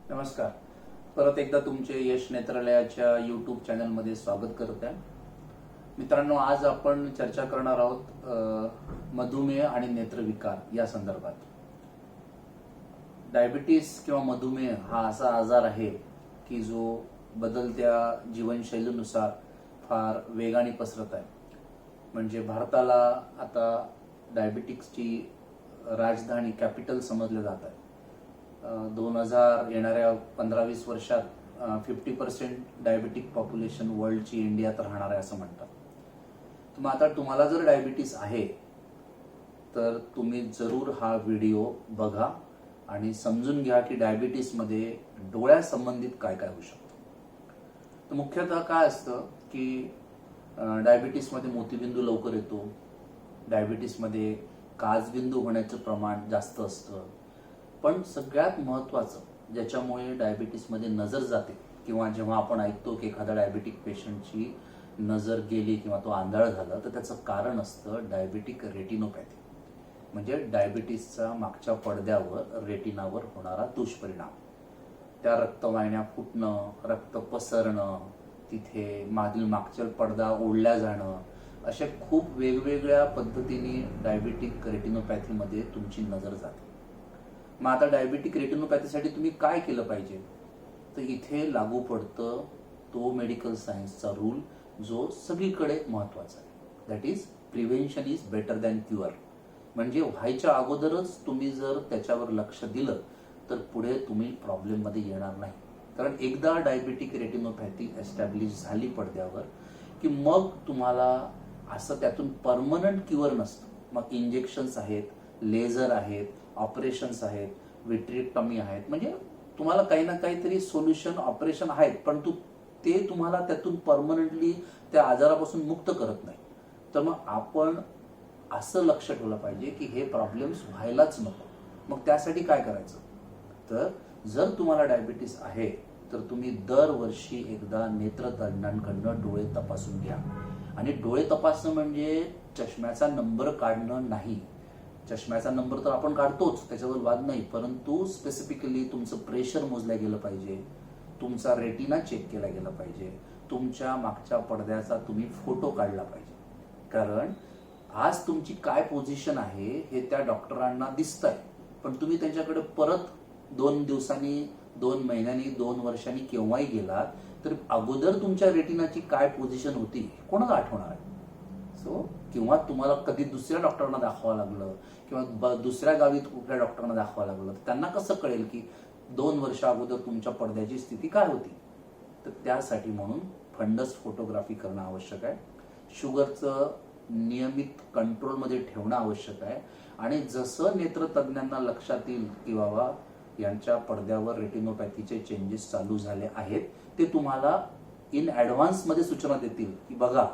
नमस्कार. परत एकदा तुमचे यश नेत्रालयाच्या यूट्यूब चॅनलमध्ये स्वागत करत आहे. मित्रांनो, आज आपण चर्चा करणार आहोत मधुमेह आणि नेत्रविकार या संदर्भात. डायबिटीस किंवा मधुमेह हा असा आजार आहे की जो बदलत्या जीवनशैलीनुसार फार वेगाने पसरत आहे. म्हणजे भारताला आता डायबिटिक्सची राजधानी कॅपिटल समजलं जात आहे. 2000 येणाऱ्या 15-20 वर्षात 50% डायबिटिक पॉप्युलेशन वर्ल्डची इंडियात राहणार आहे असं म्हणतात. मग आता तुम्हाला जर डायबिटीस आहे तर तुम्ही जरूर हा व्हिडिओ बघा आणि समजून घ्या की डायबिटीसमध्ये डोळ्यासंबंधित काय काय होऊ शकतं. तर मुख्यतः काय असतं की डायबिटीसमध्ये मोतीबिंदू लवकर येतो, डायबिटीसमध्ये काचबिंदू होण्याचं प्रमाण जास्त असतं. पण सगळ्यात महत्त्वाचं ज्याच्यामुळे डायबिटीसमध्ये नजर जाते किंवा जेव्हा आपण ऐकतो की एखाद्या डायबिटिक पेशंटची नजर गेली किंवा तो आंधळा झाला तर त्याचं कारण असतं डायबिटिक रेटिनोपॅथी. म्हणजे डायबिटीसचा मागच्या पडद्यावर रेटिनावर होणारा दुष्परिणाम. त्या रक्तवाहिन्या फुटणं, रक्त पसरणं, तिथे मागचा पडदा ओढल्या जाणं, अशा खूप वेगवेगळ्या पद्धतीने डायबिटिक रेटिनोपॅथीमध्ये तुमची नजर जाते. मग आता डायबिटिक रेटिनोपॅथीसाठी तुम्ही काय केलं पाहिजे, तर इथे लागू पडतं तो मेडिकल सायन्सचा रूल जो सगळीकडे महत्त्वाचा आहे. That is prevention is better than cure. म्हणजे व्हायच्या अगोदरच तुम्ही जर त्याच्यावर लक्ष दिलं तर पुढे तुम्ही प्रॉब्लेममध्ये येणार नाही. कारण एकदा डायबिटिक रेटिनोपॅथी एस्टॅब्लिश झाली पडद्यावर की मग तुम्हाला असं त्यातून परमनंट क्युअर नसतं. मग इंजेक्शन्स आहेत, लेझर आहेत, ऑपरेशन्स आहेत, विट्रेक्टॉमी आहेत. म्हणजे तुम्हाला काही ना काहीतरी सोल्युशन, ऑपरेशन आहेत, परंतु ते तुम्हाला त्यातून परमनंटली त्या आजारापासून मुक्त करत नाही. तर मग आपण असं लक्ष ठेवलं पाहिजे की हे प्रॉब्लेम्स व्हायलाच नको. मग त्यासाठी काय करायचं, तर जर तुम्हाला डायबिटीस आहे तर तुम्ही दरवर्षी एकदा नेत्रतज्ञांकडनं डोळे तपासून घ्या. आणि डोळे तपासणं म्हणजे चष्म्याचा नंबर काढणं नाही. चष्म्याचा नंबर तर आपण काढतोच, त्याच्यावर वाद नाही, परंतु स्पेसिफिकली तुमचं प्रेशर मोजलं गेलं पाहिजे, तुमचा रेटिना चेक केला गेला पाहिजे, तुमच्या मागच्या पडद्याचा तुम्ही फोटो काढला पाहिजे. कारण आज तुमची काय पोझिशन आहे हे त्या डॉक्टरांना दिसतंय, पण तुम्ही त्यांच्याकडे परत 2 दिवसांनी, 2 महिन्यांनी, 2 वर्षांनी केव्हाही गेलात तर अगोदर तुमच्या रेटिनाची काय पोझिशन होती कोणाला आठवणार आहे. किंवा तुम्हाला कधी दुसऱ्या डॉक्टरांना दाखवावं लागलं किंवा दुसऱ्या गावी कुठल्या डॉक्टरांना दाखवावं लागलं तर त्यांना कसं कळेल की 2 वर्ष अगोदर तुमच्या पडद्याची स्थिती काय होती. तर त्यासाठी म्हणून फंडस फोटोग्राफी करणं आवश्यक आहे. शुगरचं नियमित कंट्रोलमध्ये ठेवणं आवश्यक आहे. आणि जसं नेत्रतज्ञांना लक्षात येईल की बाबा यांच्या पडद्यावर रेटिनोपॅथीचे चेंजेस चालू झाले आहेत, ते तुम्हाला इन ॲडव्हान्समध्ये सूचना देतील की बघा,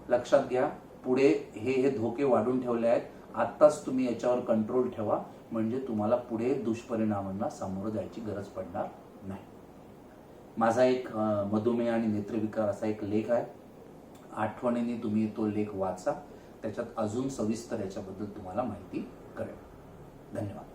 लक्षात घ्या, पुढे हे धोके वाढून ठेवले आहेत, आत्ताच तुम्ही याच्यावर कंट्रोल ठेवा, म्हणजे तुम्हाला पुढे दुष्परिणामांना सामोरं जायची गरज पडणार नाही. माझा एक मधुमेह आणि नेत्रविकार असा एक लेख आहे. आठवणीने तुम्ही तो लेख वाचा, त्याच्यात अजून सविस्तर याच्याबद्दल तुम्हाला माहिती कळेल. धन्यवाद.